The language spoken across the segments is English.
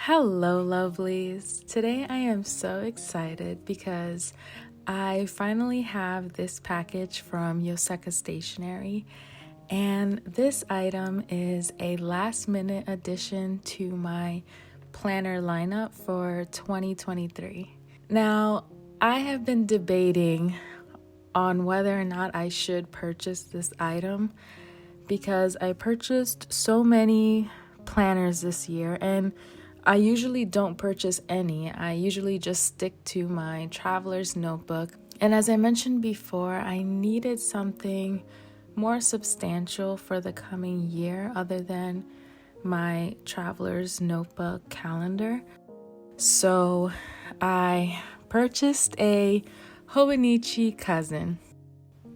Hello, lovelies. Today I am so excited because I finally have this package from Yoseka Stationery, and this item is a last minute addition to my planner lineup for 2023. Now, I have been debating on whether or not I should purchase this item because I purchased so many planners this year, and I usually don't purchase any. I usually just stick to my traveler's notebook. And as I mentioned before, I needed something more substantial for the coming year other than my traveler's notebook calendar. So I purchased a Hobonichi Cousin.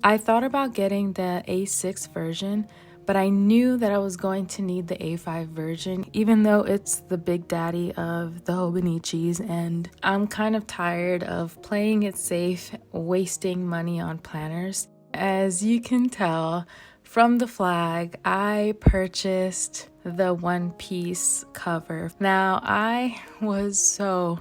I thought about getting the A6 version, but I knew that I was going to need the A5 version, even though it's the big daddy of the Hobonichis, and I'm kind of tired of playing it safe, wasting money on planners. As you can tell from the flag, I purchased the One Piece cover. Now, I was so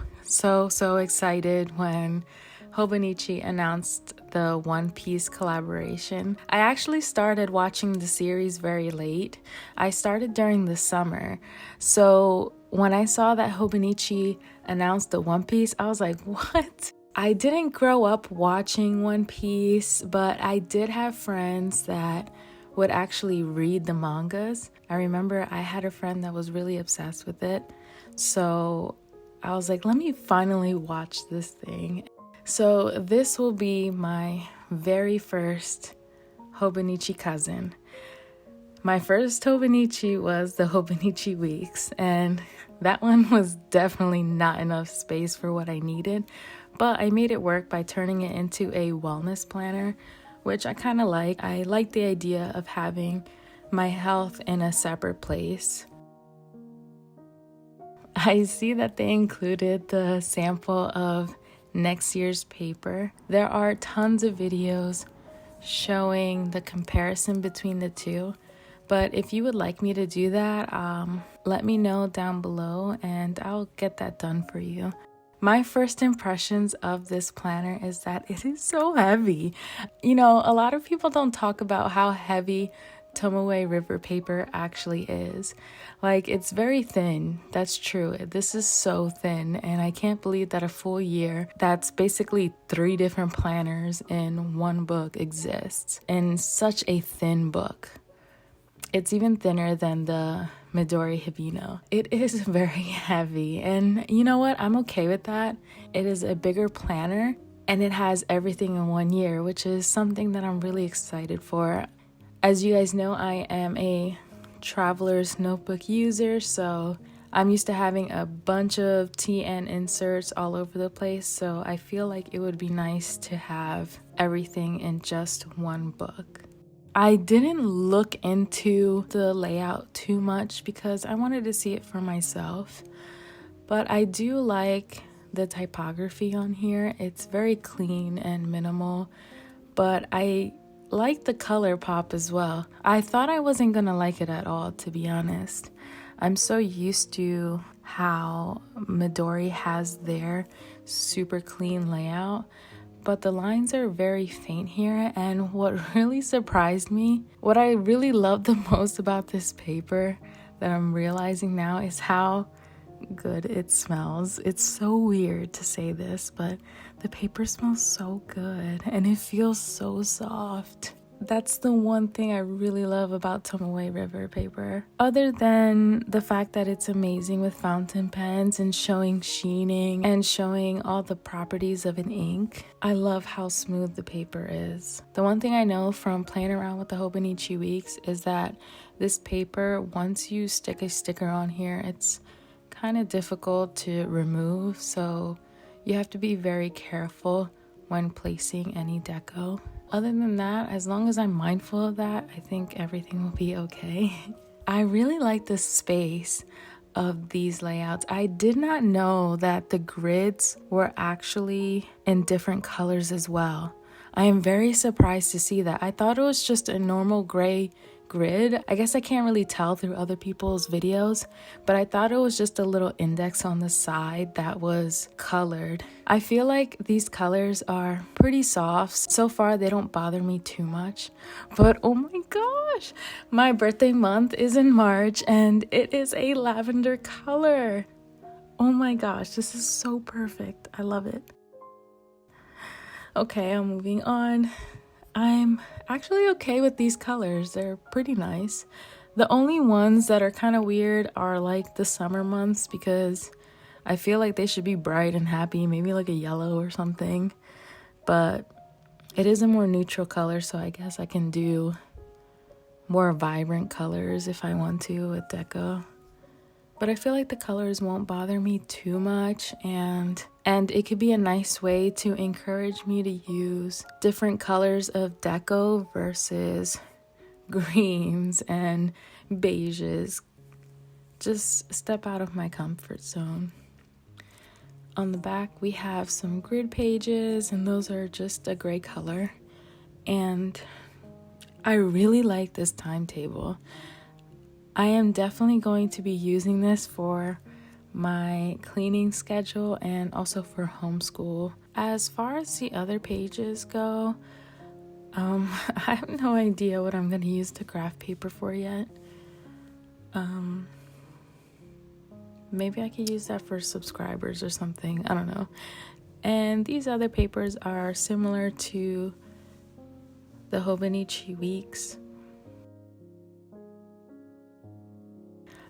excited when Hobonichi announced the One Piece collaboration. I actually started watching the series very late. I started during the summer. So when I saw that Hobonichi announced the One Piece, I was like, what? I didn't grow up watching One Piece, but I did have friends that would actually read the mangas. I remember I had a friend that was really obsessed with it. So I was like, let me finally watch this thing. So this will be my very first Hobonichi Cousin. My first Hobonichi was the Hobonichi Weeks, and that one was definitely not enough space for what I needed, but I made it work by turning it into a wellness planner, which I kind of like. I like the idea of having my health in a separate place. I see that they included the sample of next year's paper. There are tons of videos showing the comparison between the two, but if you would like me to do that, let me know down below and I'll get that done for you. My first impressions of this planner is that it is so heavy. You know, a lot of people don't talk about how heavy Tomoe River paper actually is. Like, it's very thin. That's true. This is so thin, and I can't believe that a full year, that's basically 3 different planners in one book, exists in such a thin book. It's even thinner than the Midori Hibino. It is very heavy, and you know what? I'm okay with that. It is a bigger planner, and it has everything in one year, which is something that I'm really excited for. As you guys know, I am a traveler's notebook user, so I'm used to having a bunch of TN inserts all over the place, so I feel like it would be nice to have everything in just one book. I didn't look into the layout too much because I wanted to see it for myself, but I do like the typography on here. It's very clean and minimal, but I like the color pop as well. I thought I wasn't gonna like it at all, to be honest. I'm so used to how Midori has their super clean layout, but the lines are very faint here, and what really surprised me, what I really love the most about this paper that I'm realizing now is how good it smells. It's so weird to say this, but the paper smells so good and it feels so soft. That's the one thing I really love about Tomoe River paper. Other than the fact that it's amazing with fountain pens and showing sheening and showing all the properties of an ink, I love how smooth the paper is. The one thing I know from playing around with the Hobonichi Weeks is that this paper, once you stick a sticker on here, it's kind of difficult to remove, so you have to be very careful when placing any deco. Other than that, as long as I'm mindful of that, I think everything will be okay. I really like the space of these layouts. I did not know that the grids were actually in different colors as well. I am very surprised to see that. I thought it was just a normal gray grid. I guess I can't really tell through other people's videos, but I thought it was just a little index on the side that was colored. I feel like these colors are pretty soft. So far, they don't bother me too much, but oh my gosh, my birthday month is in March and it is a lavender color. Oh my gosh, this is so perfect. I love it. Okay, I'm moving on. I'm actually okay with these colors. They're pretty nice. The only ones that are kind of weird are like the summer months, because I feel like they should be bright and happy, maybe like a yellow or something. But it is a more neutral color, so I guess I can do more vibrant colors if I want to with deco. But I feel like the colors won't bother me too much, and it could be a nice way to encourage me to use different colors of deco versus greens and beiges. Just step out of my comfort zone. On the back, we have some grid pages, and those are just a gray color. And I really like this timetable. I am definitely going to be using this for my cleaning schedule and also for homeschool. As far as the other pages go, I have no idea what I'm going to use the craft paper for yet. Maybe I could use that for subscribers or something. I don't know. And these other papers are similar to the Hobonichi weeks.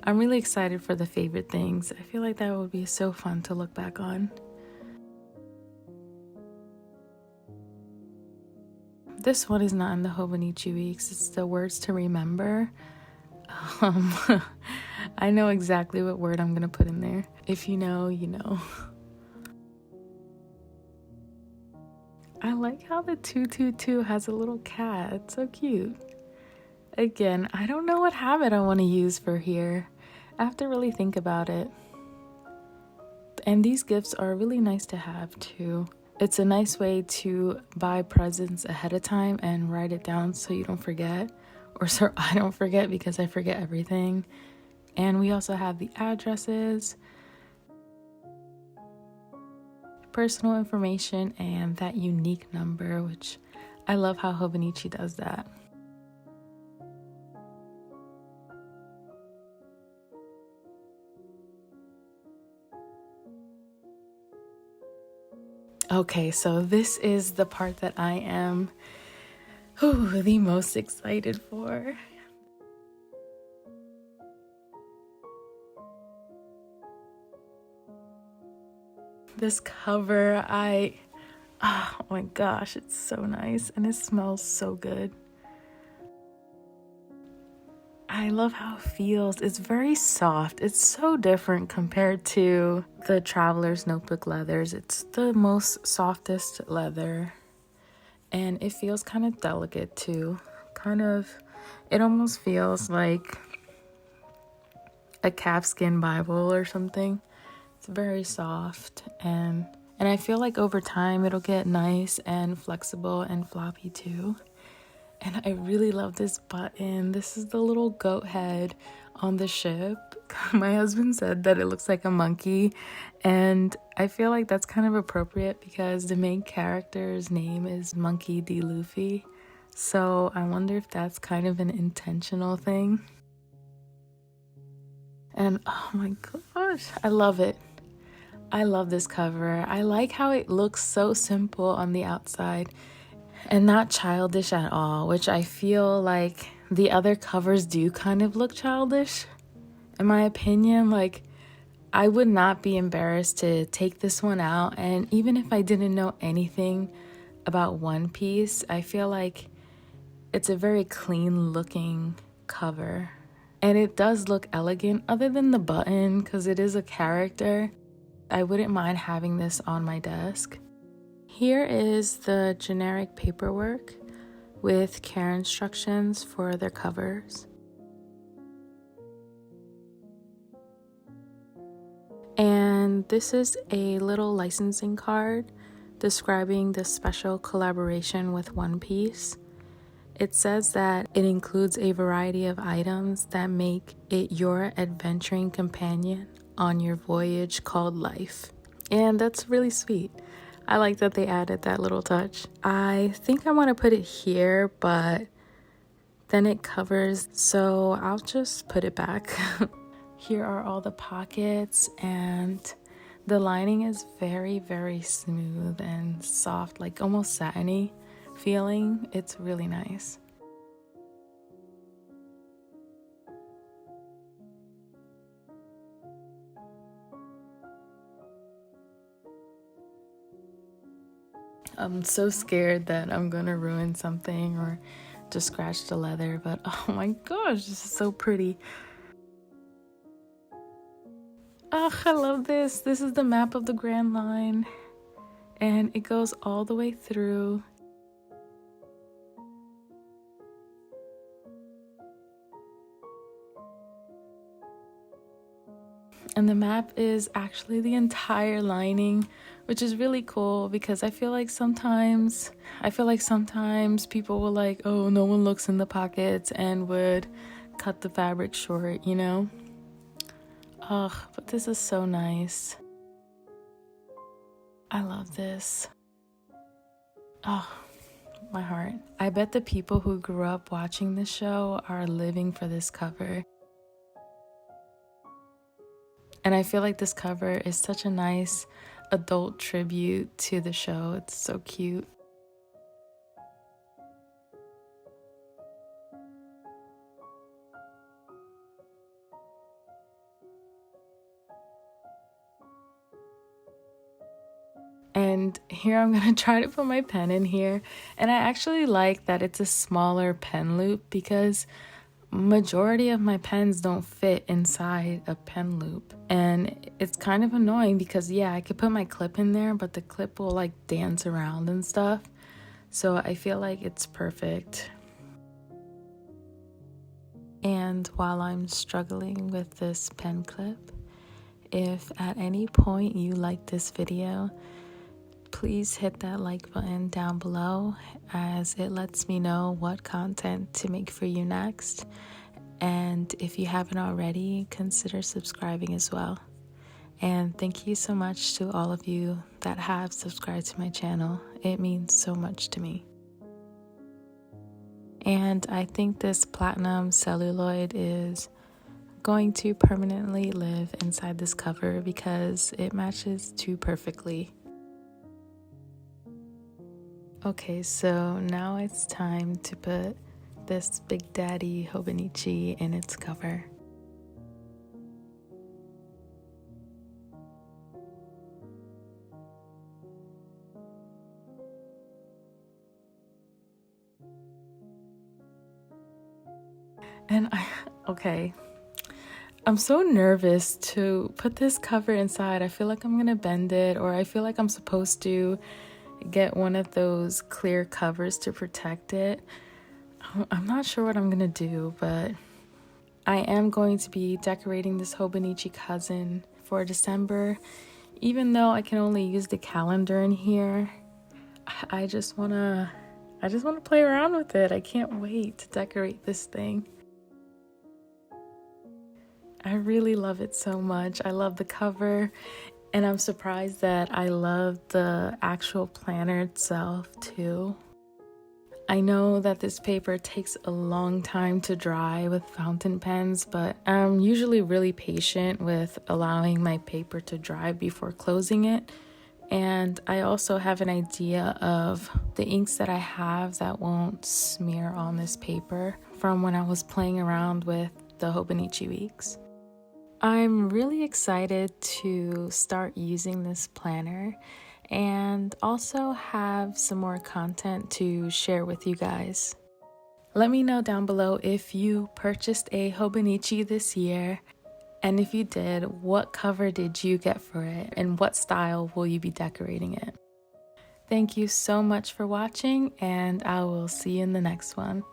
I'm really excited for the favorite things. I feel like that would be so fun to look back on. This one is not in the Hobonichi weeks. It's the words to remember. I know exactly what word I'm gonna put in there. If you know, you know. I like how the 222 has a little cat. It's so cute. Again, I don't know what habit I want to use for here. I have to really think about it. And these gifts are really nice to have too. It's a nice way to buy presents ahead of time and write it down so you don't forget. Or so I don't forget, because I forget everything. And we also have the addresses, personal information, and that unique number, which I love how Hobonichi does that. Okay, so this is the part that I am the most excited for. This cover, oh my gosh, it's so nice and it smells so good. I love how it feels. It's very soft. It's so different compared to the Traveler's Notebook leathers. It's the most softest leather, and it feels kind of delicate too. It almost feels like a calfskin Bible or something. It's very soft, and I feel like over time it'll get nice and flexible and floppy too. And I really love this button. This is the little goat head on the ship. My husband said that it looks like a monkey, and I feel like that's kind of appropriate because the main character's name is Monkey D. Luffy. So I wonder if that's kind of an intentional thing. And oh my gosh, I love it. I love this cover. I like how it looks so simple on the outside and not childish at all, which I feel like the other covers do kind of look childish. In my opinion, like, I would not be embarrassed to take this one out, and even if I didn't know anything about One Piece, I feel like it's a very clean looking cover. And it does look elegant, other than the button, because it is a character. I wouldn't mind having this on my desk. Here is the generic paperwork with care instructions for their covers. And this is a little licensing card describing the special collaboration with One Piece. It says that it includes a variety of items that make it your adventuring companion on your voyage called life. And that's really sweet. I like that they added that little touch. I think I want to put it here, but then it covers, so I'll just put it back. Here are all the pockets, and the lining is very, very smooth and soft, like almost satiny feeling. It's really nice. I'm so scared that I'm gonna ruin something or just scratch the leather, but oh my gosh, this is so pretty. Oh, I love this. This is the map of the Grand Line, and it goes all the way through. And the map is actually the entire lining, which is really cool because I feel like sometimes people will like, oh, no one looks in the pockets, and would cut the fabric short, you know? Ugh, but this is so nice. I love this. Oh, my heart. I bet the people who grew up watching this show are living for this cover. And I feel like this cover is such a nice adult tribute to the show. It's so cute. And here I'm gonna try to put my pen in here. And I actually like that it's a smaller pen loop because majority of my pens don't fit inside a pen loop. And it's kind of annoying because yeah, I could put my clip in there, but the clip will like dance around and stuff. So I feel like it's perfect. And while I'm struggling with this pen clip, if at any point you like this video, please hit that like button down below, as it lets me know what content to make for you next. And if you haven't already, consider subscribing as well. And thank you so much to all of you that have subscribed to my channel. It means so much to me. And I think this platinum celluloid is going to permanently live inside this cover because it matches too perfectly. Okay, so now it's time to put this Big Daddy Hobonichi in its cover. And I'm so nervous to put this cover inside. I feel like I'm gonna bend it, or I feel like I'm supposed to get one of those clear covers to protect it. I'm not sure what I'm gonna do, but I am going to be decorating this Hobonichi Cousin for December. Even though I can only use the calendar in here, I just wanna play around with it. I can't wait to decorate this thing. I really love it so much. I love the cover, and I'm surprised that I love the actual planner itself too. I know that this paper takes a long time to dry with fountain pens, but I'm usually really patient with allowing my paper to dry before closing it. And I also have an idea of the inks that I have that won't smear on this paper from when I was playing around with the Hobonichi weeks. I'm really excited to start using this planner and also have some more content to share with you guys. Let me know down below if you purchased a Hobonichi this year, and if you did, what cover did you get for it and what style will you be decorating it? Thank you so much for watching, and I will see you in the next one.